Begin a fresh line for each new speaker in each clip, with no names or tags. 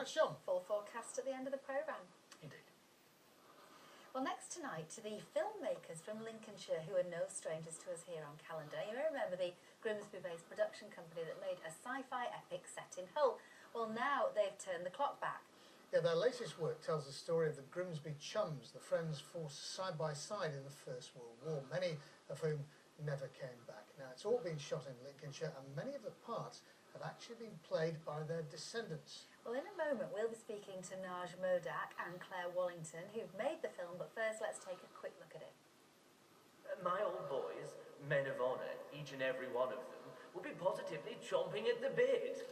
much, John.
Full forecast at the end of the programme.
Indeed.
Well, next tonight, to the filmmakers from Lincolnshire, who are no strangers to us here on Calendar. You may remember the Grimsby-based production company that made a sci-fi epic set in Hull. Well, now they've turned the clock back.
Yeah, their latest work tells the story of the Grimsby Chums, the friends forced side by side in the First World War, many of whom never came back. Now, it's all been shot in Lincolnshire, and many of the parts have actually been played by their descendants.
Well, in a moment, we'll be speaking to Naj Modak and Claire Wollington, who've made the film, but first, let's take a quick look at it.
My old boys, men of honour, each and every one of them, will be positively chomping at the bit.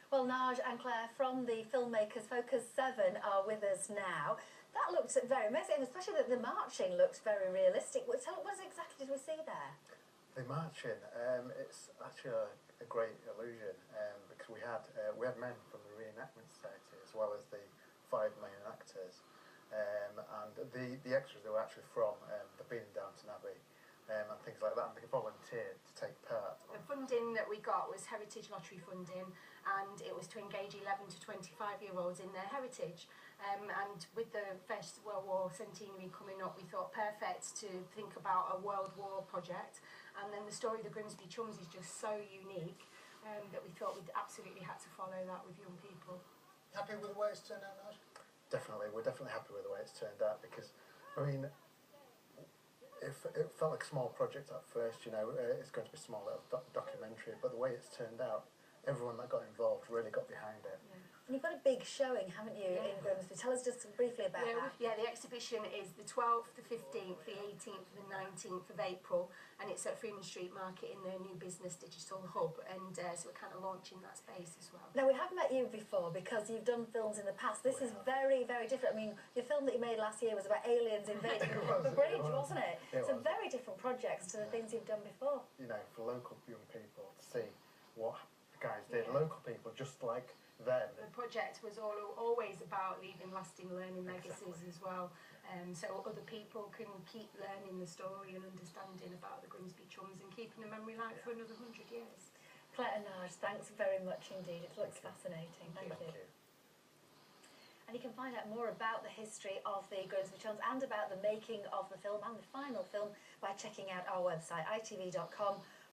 Well, Naj and Claire from the filmmakers Focus 7 are with us now. That looked very amazing, especially that the marching looked very realistic. What exactly did we see there?
The marching, it's actually a great illusion because we had men from the reenactment society as well as the 5 main actors, and the extras they were actually from the been in Downton Abbey and things like that, and they volunteered to take part.
The funding that we got was Heritage Lottery funding, and it was to engage 11 to 25-year-olds in their heritage. And with the First World War centenary coming up, we thought perfect to think about a World War project. And then the story of the Grimsby Chums is just so unique that we thought we'd absolutely had to follow that with young people.
Happy with the way it's turned out, Naj?
Definitely, we're definitely happy with the way it's turned out because, I mean, it felt like a small project at first, you know, it's going to be a small little documentary, but the way it's turned out, everyone that got involved really got behind it.
Yeah. And you've got a big showing, haven't you, in Grimsby? Tell us just briefly about that.
Yeah, the exhibition is the 12th, the 15th, the 18th, the 19th of April, and it's at Freeman Street Market in their new business digital hub, and so we're kind of launching that space as well.
Now, we have met you before because you've done films in the past. This is very, very different. I mean, your film that you made last year was about aliens invading the bridge, wasn't it? So very different projects to the things you've done before.
You know, for local young people to see what the guys did, local people just like them.
The project was always about leaving lasting learning legacies as well, so other people can keep learning the story and understanding about the Grimsby Chums and keeping the memory alive for another 100 years.
Claire and Naj, thanks very much indeed. It looks fascinating. Thank you. And you can find out more about the history of the Grimsby Chums and about the making of the film and the final film by checking out our website, itv.com.